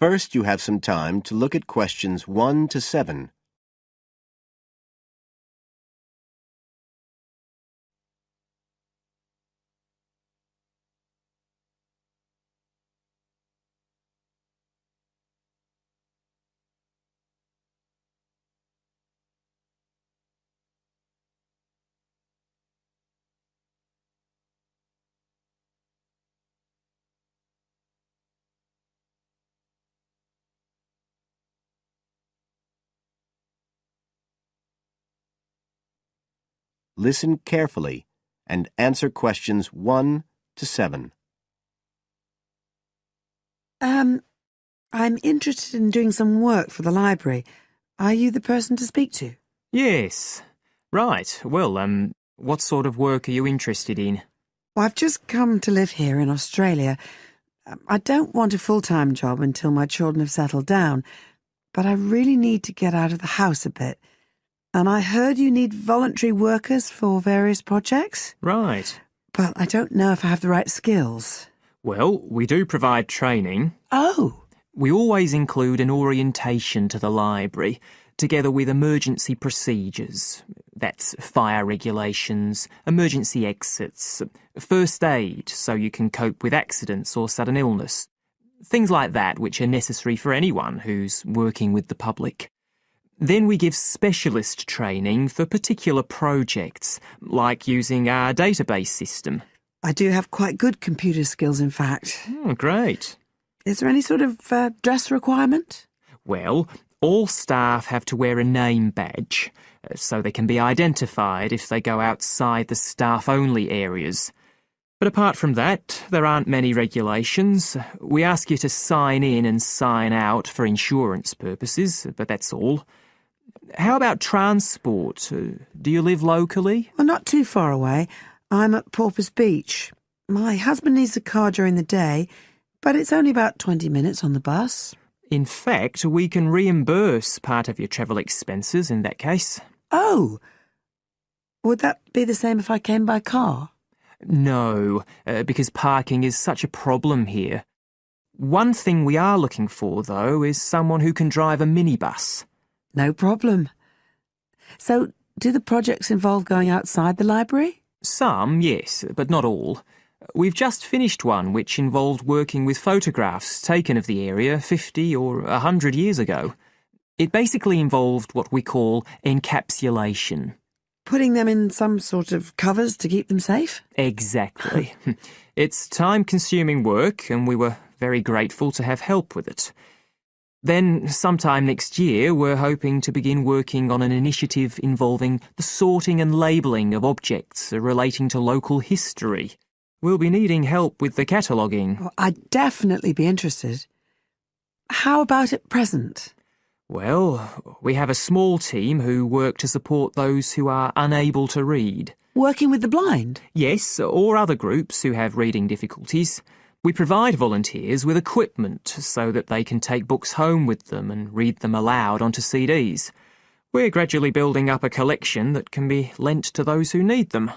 First, you have some time to look at questions 1 to 7. Listen carefully and answer questions 1 to 7. I'm interested in doing some work for the library. Are you the person to speak to? Yes. Right. Well, what sort of work are you interested in? Well, I've just come to live here in Australia. I don't want a full-time job until my children have settled down, but I really need to get out of the house a bit. And I heard you need voluntary workers for various projects. Right. But I don't know if I have the right skills. Well, we do provide training. Oh! We always include an orientation to the library, together with emergency procedures. That's fire regulations, emergency exits, first aid so you can cope with accidents or sudden illness. Things like that which are necessary for anyone who's working with the public. Then we give specialist training for particular projects, like using our database system. I do have quite good computer skills, in fact. Oh, great. Is there any sort of dress requirement? Well, all staff have to wear a name badge, so they can be identified if they go outside the staff-only areas. But apart from that, there aren't many regulations. We ask you to sign in and sign out for insurance purposes, but that's all. How about transport? Do you live locally? Well, not too far away. I'm at Porpoise Beach. My husband needs a car during the day, but it's only about 20 minutes on the bus. In fact, we can reimburse part of your travel expenses in that case. Oh! Would that be the same if I came by car? No, because parking is such a problem here. One thing we are looking for, though, is someone who can drive a minibus. No problem. So, do the projects involve going outside the library? Some, yes, but not all. We've just finished one which involved working with photographs taken of the area 50 or 100 years ago. It basically involved what we call encapsulation. Putting them in some sort of covers to keep them safe? Exactly. It's time-consuming work, and we were very grateful to have help with it. Then, sometime next year, we're hoping to begin working on an initiative involving the sorting and labelling of objects relating to local history. We'll be needing help with the cataloguing. Well, I'd definitely be interested. How about at present? Well, we have a small team who work to support those who are unable to read. Working with the blind? Yes, or other groups who have reading difficulties. We provide volunteers with equipment so that they can take books home with them and read them aloud onto CDs. We're gradually building up a collection that can be lent to those who need them.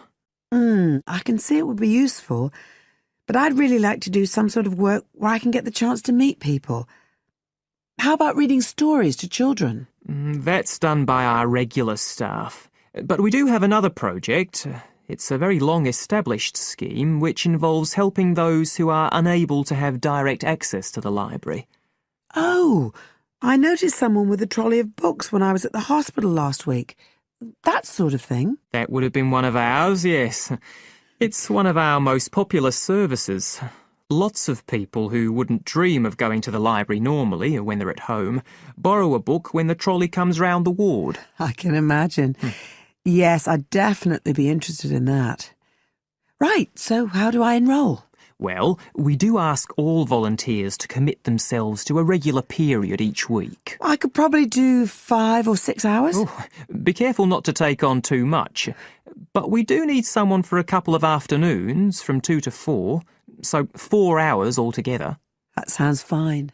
I can see it would be useful, but I'd really like to do some sort of work where I can get the chance to meet people. How about reading stories to children? That's done by our regular staff. But we do have another project. It's a very long-established scheme which involves helping those who are unable to have direct access to the library. Oh, I noticed someone with a trolley of books when I was at the hospital last week. That sort of thing. That would have been one of ours, yes. It's one of our most popular services. Lots of people who wouldn't dream of going to the library normally, when they're at home, borrow a book when the trolley comes round the ward. I can imagine. Yes, I'd definitely be interested in that. Right, so how do I enrol? Well, we do ask all volunteers to commit themselves to a regular period each week. I could probably do 5 or 6 hours. Oh, be careful not to take on too much. But we do need someone for a couple of afternoons, from 2 to 4, so 4 hours altogether. That sounds fine.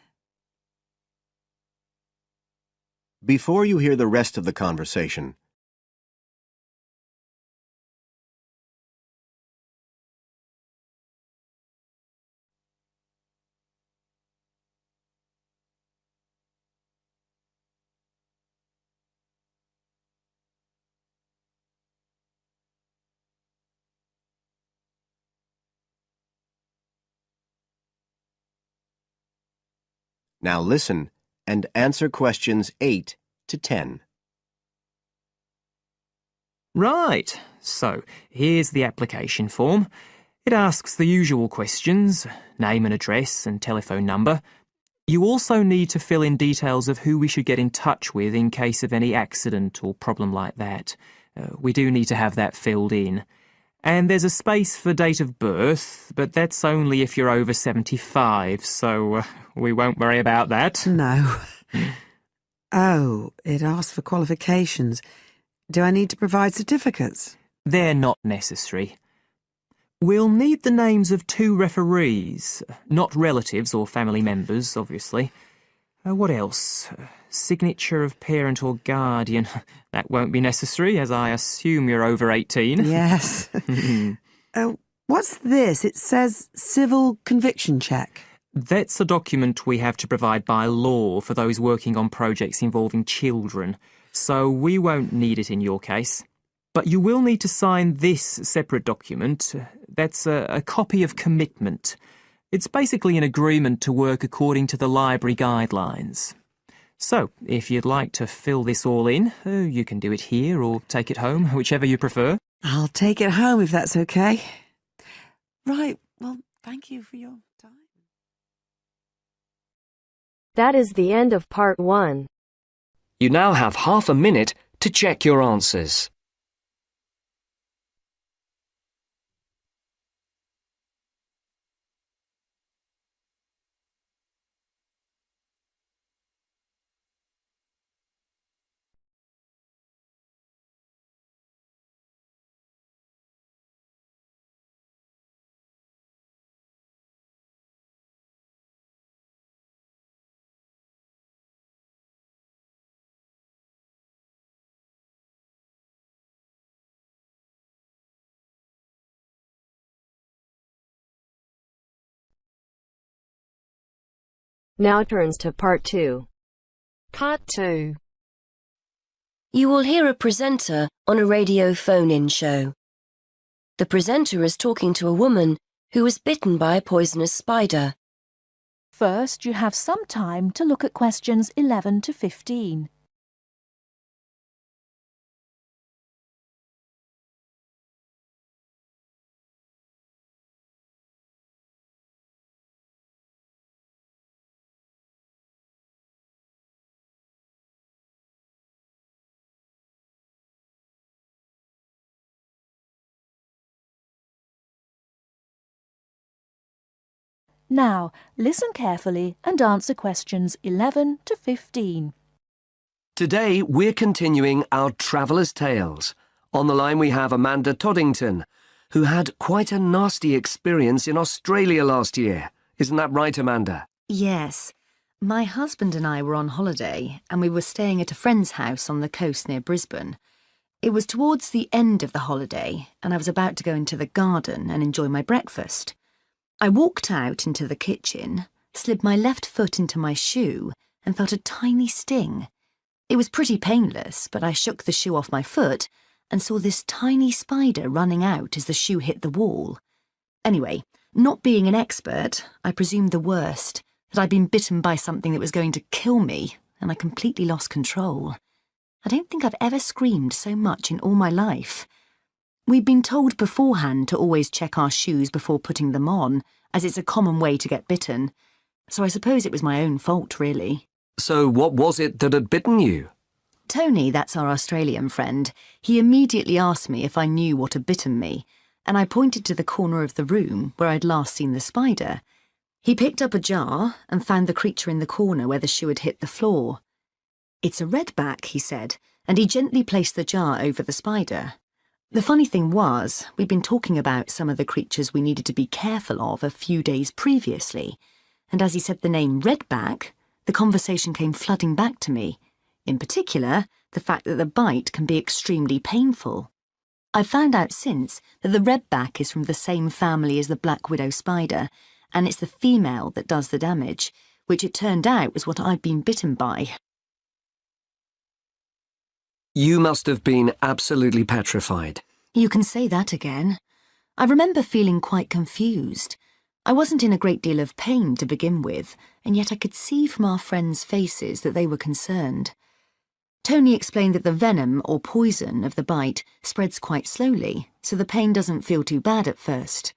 Before you hear the rest of the conversation, Now listen and answer questions 8 to 10. Right, so here's the application form. It asks the usual questions, name and address and telephone number. You also need to fill in details of who we should get in touch with in case of any accident or problem like that. We do need to have that filled in. And there's a space for date of birth, but that's only if you're over 75, so we won't worry about that. No. Oh, it asks for qualifications. Do I need to provide certificates? They're not necessary. We'll need the names of 2 referees, not relatives or family members, obviously. What else? Signature of parent or guardian. That won't be necessary, as I assume you're over 18. Yes. What's this? It says civil conviction check. That's a document we have to provide by law for those working on projects involving children, so we won't need it in your case. But you will need to sign this separate document. That's a copy of commitment. It's basically an agreement to work according to the library guidelines. So, if you'd like to fill this all in, you can do it here or take it home, whichever you prefer. I'll take it home if that's okay. Right, well, thank you for your time. That is the end of part 1. You now have half a minute to check your answers. Now turns to part 2. Part 2. You will hear a presenter on a radio phone-in show. The presenter is talking to a woman who was bitten by a poisonous spider. First, you have some time to look at questions 11 to 15. Now, listen carefully and answer questions 11 to 15. Today, we're continuing our Traveller's Tales. On the line we have Amanda Toddington, who had quite a nasty experience in Australia last year. Isn't that right, Amanda? Yes. My husband and I were on holiday and we were staying at a friend's house on the coast near Brisbane. It was towards the end of the holiday and I was about to go into the garden and enjoy my breakfast. I walked out into the kitchen, slid my left foot into my shoe and felt a tiny sting. It was pretty painless, but I shook the shoe off my foot and saw this tiny spider running out as the shoe hit the wall. Anyway, not being an expert, I presumed the worst, that I'd been bitten by something that was going to kill me, and I completely lost control. I don't think I've ever screamed so much in all my life. We'd been told beforehand to always check our shoes before putting them on, as it's a common way to get bitten. So I suppose it was my own fault, really. So what was it that had bitten you? Tony, that's our Australian friend, he immediately asked me if I knew what had bitten me, and I pointed to the corner of the room where I'd last seen the spider. He picked up a jar and found the creature in the corner where the shoe had hit the floor. "It's a redback," he said, and he gently placed the jar over the spider. The funny thing was, we'd been talking about some of the creatures we needed to be careful of a few days previously, and as he said the name redback, the conversation came flooding back to me. In particular, the fact that the bite can be extremely painful. I've found out since that the redback is from the same family as the black widow spider, and it's the female that does the damage, which it turned out was what I'd been bitten by. You must have been absolutely petrified. You can say that again. I remember feeling quite confused. I wasn't in a great deal of pain to begin with, and yet I could see from our friends' faces that they were concerned. Tony explained that the venom or poison of the bite spreads quite slowly, so the pain doesn't feel too bad at first.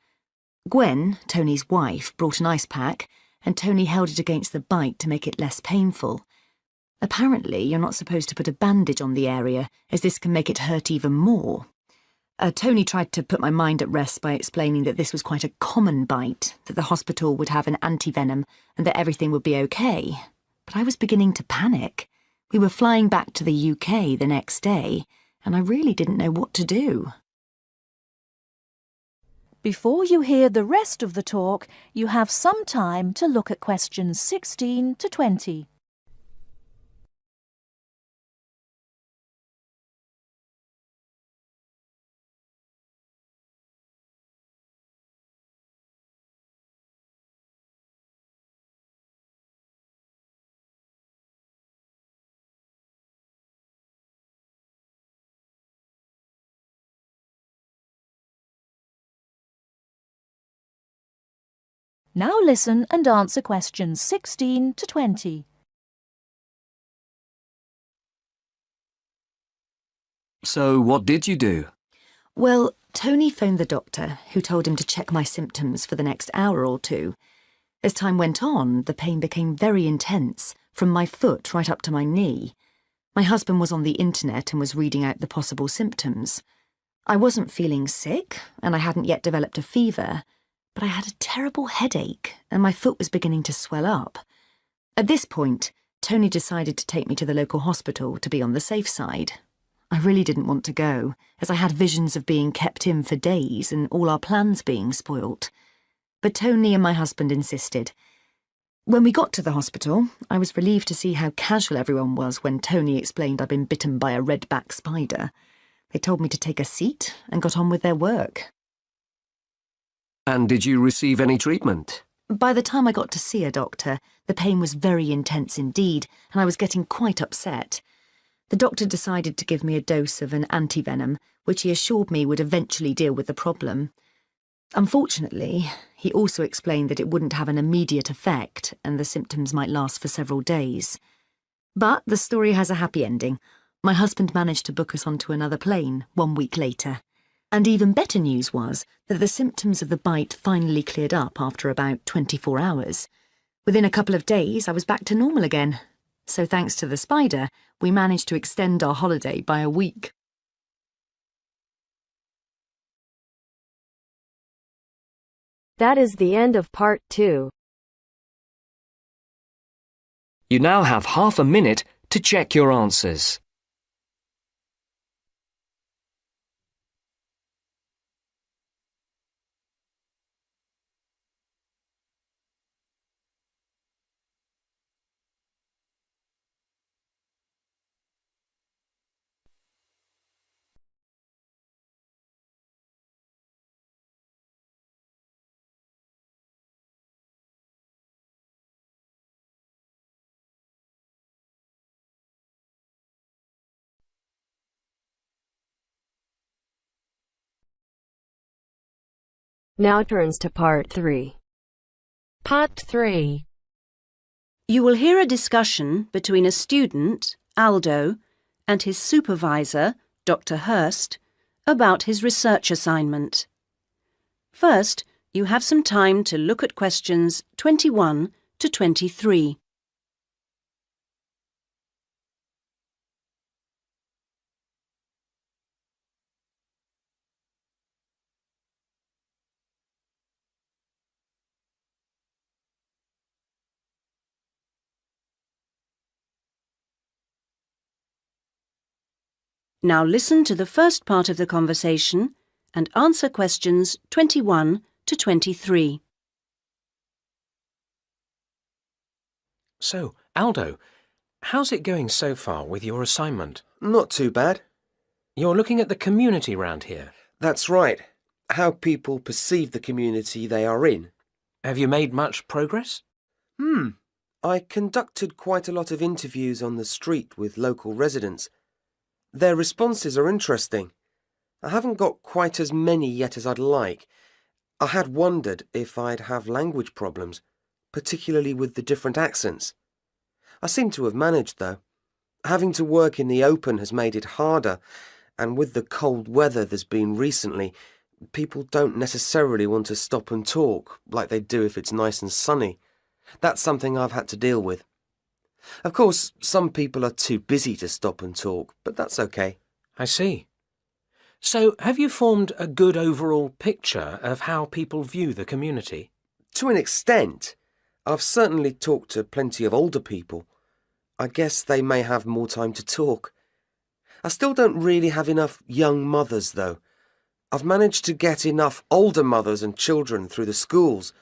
Gwen, Tony's wife, brought an ice pack, and Tony held it against the bite to make it less painful. Apparently, you're not supposed to put a bandage on the area, as this can make it hurt even more. Tony tried to put my mind at rest by explaining that this was quite a common bite, that the hospital would have an antivenom, and that everything would be okay. But I was beginning to panic. We were flying back to the UK the next day, and I really didn't know what to do. Before you hear the rest of the talk, you have some time to look at questions 16 to 20. Now listen and answer questions 16 to 20. So what did you do? Well, Tony phoned the doctor, who told him to check my symptoms for the next hour or two. As time went on, the pain became very intense, from my foot right up to my knee. My husband was on the internet and was reading out the possible symptoms. I wasn't feeling sick, and I hadn't yet developed a fever, but I had a terrible headache, and my foot was beginning to swell up. At this point, Tony decided to take me to the local hospital to be on the safe side. I really didn't want to go, as I had visions of being kept in for days and all our plans being spoilt. But Tony and my husband insisted. When we got to the hospital, I was relieved to see how casual everyone was when Tony explained I'd been bitten by a redback spider. They told me to take a seat and got on with their work. And did you receive any treatment? By the time I got to see a doctor, the pain was very intense indeed, and I was getting quite upset. The doctor decided to give me a dose of an antivenom, which he assured me would eventually deal with the problem. Unfortunately, he also explained that it wouldn't have an immediate effect and the symptoms might last for several days. But the story has a happy ending. My husband managed to book us onto another plane 1 week later. And even better news was that the symptoms of the bite finally cleared up after about 24 hours. Within a couple of days, I was back to normal again. So thanks to the spider, we managed to extend our holiday by a week. That is the end of part 2. You now have half a minute to check your answers. Now turns to part 3. Part 3. You will hear a discussion between a student, Aldo, and his supervisor, Dr. Hurst, about his research assignment. First, you have some time to look at questions 21 to 23. Now listen to the first part of the conversation and answer questions 21 to 23. So, Aldo, how's it going so far with your assignment? Not too bad. You're looking at the community round here. That's right. How people perceive the community they are in. Have you made much progress? I conducted quite a lot of interviews on the street with local residents. Their responses are interesting. I haven't got quite as many yet as I'd like, I had wondered if I'd have language problems, particularly with the different accents. I seem to have managed, though. Having to work in the open has made it harder, and with the cold weather there's been recently, people don't necessarily want to stop and talk like they do if it's nice and sunny. That's something I've had to deal with. Of course, some people are too busy to stop and talk, but that's okay. I see. So, have you formed a good overall picture of how people view the community? To an extent. I've certainly talked to plenty of older people. I guess they may have more time to talk. I still don't really have enough young mothers, though. I've managed to get enough older mothers and children through the schools.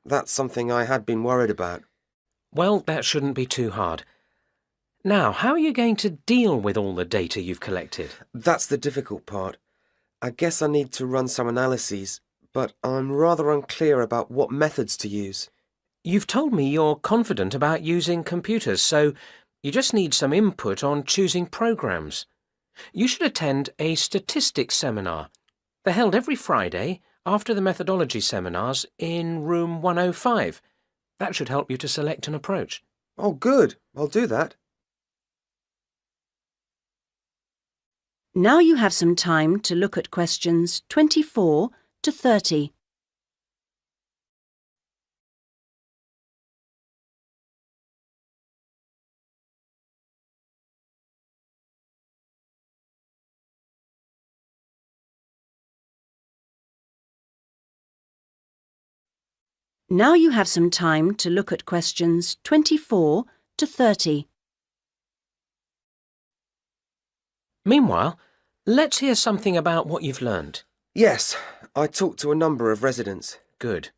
That's something I had been worried about. Well, that shouldn't be too hard. Now, how are you going to deal with all the data you've collected? That's the difficult part. I guess I need to run some analyses, but I'm rather unclear about what methods to use. You've told me you're confident about using computers, so you just need some input on choosing programs. You should attend a statistics seminar. They're held every Friday after the methodology seminars in room 105. That should help you to select an approach. Oh, good. I'll do that. Now you have some time to look at questions 24 to 30. Now you have some time to look at questions 24 to 30. Meanwhile, let's hear something about what you've learned. Yes, I talked to a number of residents. Good.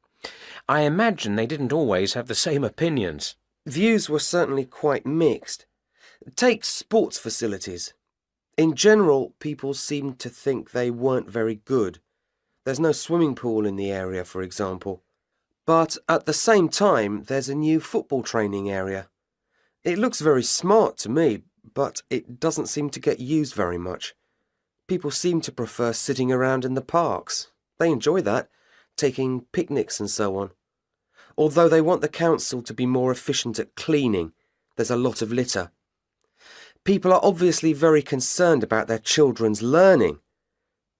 I imagine they didn't always have the same opinions. Views were certainly quite mixed. Take sports facilities. In general, people seemed to think they weren't very good. There's no swimming pool in the area, for example. But at the same time, there's a new football training area. It looks very smart to me, but it doesn't seem to get used very much. People seem to prefer sitting around in the parks. They enjoy that, taking picnics and so on. Although they want the council to be more efficient at cleaning, there's a lot of litter. People are obviously very concerned about their children's learning.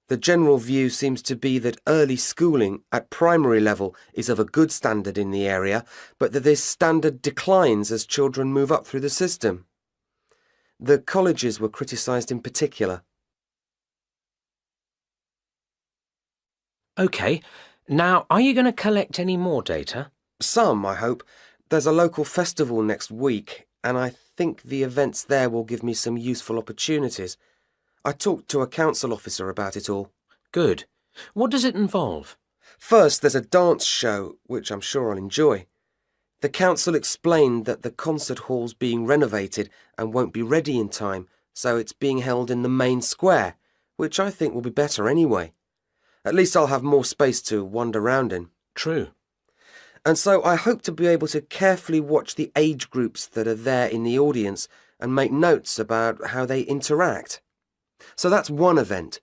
The general view seems to be that early schooling at primary level is of a good standard in the area, but that this standard declines as children move up through the system. The colleges were criticised in particular. OK, now are you going to collect any more data? Some, I hope. There's a local festival next week, and I think the events there will give me some useful opportunities. I talked to a council officer about it all. Good. What does it involve? First, there's a dance show, which I'm sure I'll enjoy. The council explained that the concert hall's being renovated and won't be ready in time, so it's being held in the main square, which I think will be better anyway. At least I'll have more space to wander around in. True. And so I hope to be able to carefully watch the age groups that are there in the audience and make notes about how they interact. So that's one event.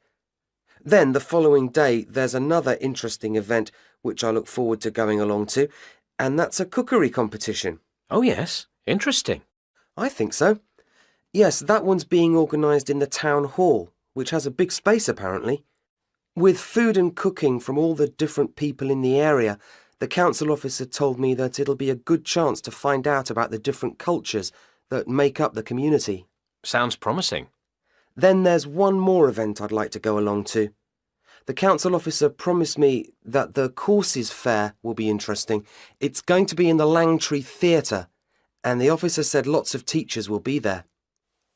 Then the following day there's another interesting event which I look forward to going along to, and that's a cookery competition. Oh yes, interesting. I think so. Yes, that one's being organised in the town hall, which has a big space apparently. With food and cooking from all the different people in the area, the council officer told me that it'll be a good chance to find out about the different cultures that make up the community. Sounds promising. Then there's one more event I'd like to go along to. The council officer promised me that the courses fair will be interesting. It's going to be in the Langtree Theatre, and the officer said lots of teachers will be there.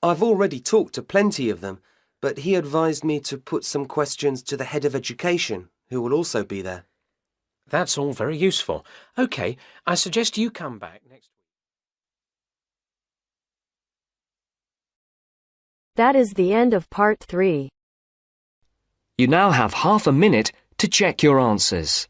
I've already talked to plenty of them, but he advised me to put some questions to the head of education, who will also be there. That's all very useful. OK, I suggest you come back next week. That is the end of part 3. You now have half a minute to check your answers.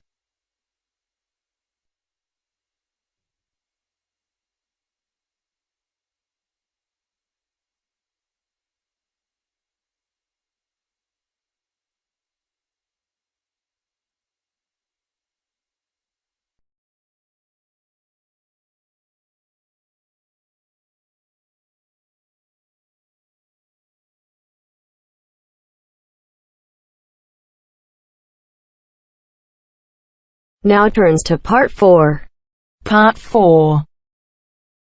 Now turns to Part 4. Part 4.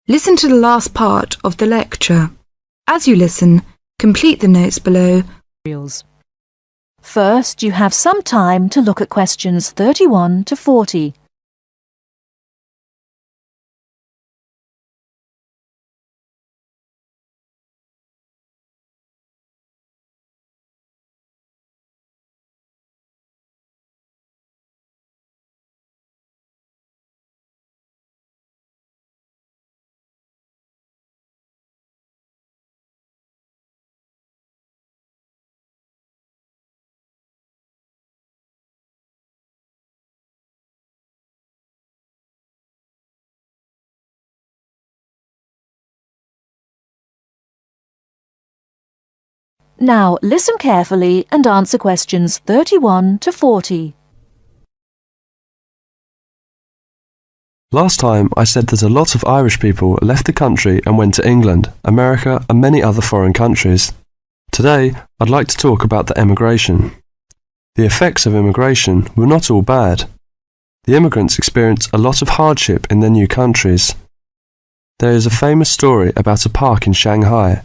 Listen to the last part of the lecture. As you listen, complete the notes below. First, you have some time to look at questions 31 to 40. Now listen carefully and answer questions 31 to 40. Last time I said that a lot of Irish people left the country and went to England, America and many other foreign countries. Today I'd like to talk about the emigration. The effects of immigration were not all bad. The immigrants experienced a lot of hardship in their new countries. There is a famous story about a park in Shanghai,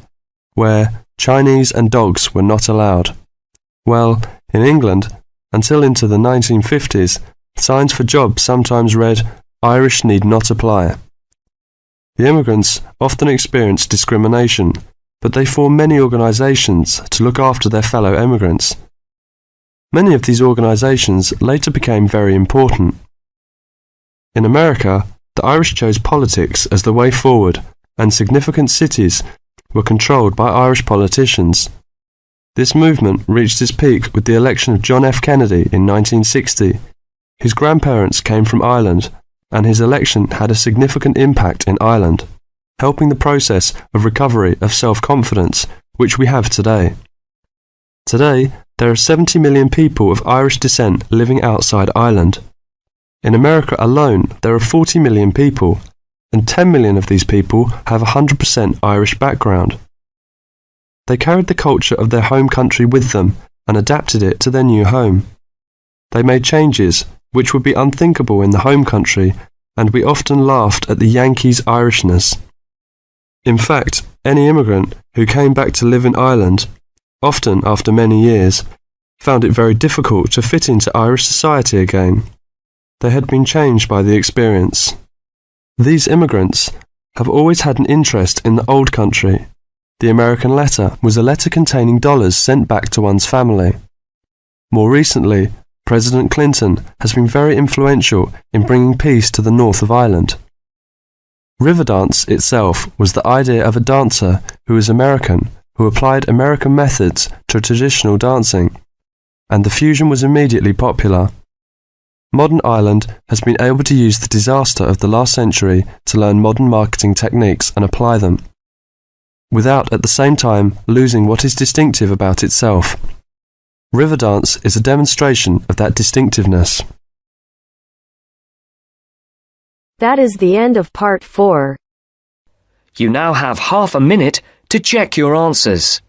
where Chinese and dogs were not allowed. Well, in England, until into the 1950s, signs for jobs sometimes read, "Irish need not apply." The immigrants often experienced discrimination, but they formed many organisations to look after their fellow immigrants. Many of these organisations later became very important. In America, the Irish chose politics as the way forward, and significant cities were controlled by Irish politicians. This movement reached its peak with the election of John F. Kennedy in 1960. His grandparents came from Ireland, and his election had a significant impact in Ireland, helping the process of recovery of self-confidence which we have today. Today, there are 70 million people of Irish descent living outside Ireland. In America alone, there are 40 million people, and 10 million of these people have a 100% Irish background. They carried the culture of their home country with them and adapted it to their new home. They made changes which would be unthinkable in the home country, and we often laughed at the Yankees' Irishness. In fact, any immigrant who came back to live in Ireland, often after many years, found it very difficult to fit into Irish society again. They had been changed by the experience. These immigrants have always had an interest in the old country. The American letter was a letter containing dollars sent back to one's family. More recently, President Clinton has been very influential in bringing peace to the north of Ireland. Riverdance itself was the idea of a dancer who was American, who applied American methods to traditional dancing, and the fusion was immediately popular. Modern Ireland has been able to use the disaster of the last century to learn modern marketing techniques and apply them, without at the same time losing what is distinctive about itself. Riverdance is a demonstration of that distinctiveness. That is the end of Part 4. You now have half a minute to check your answers.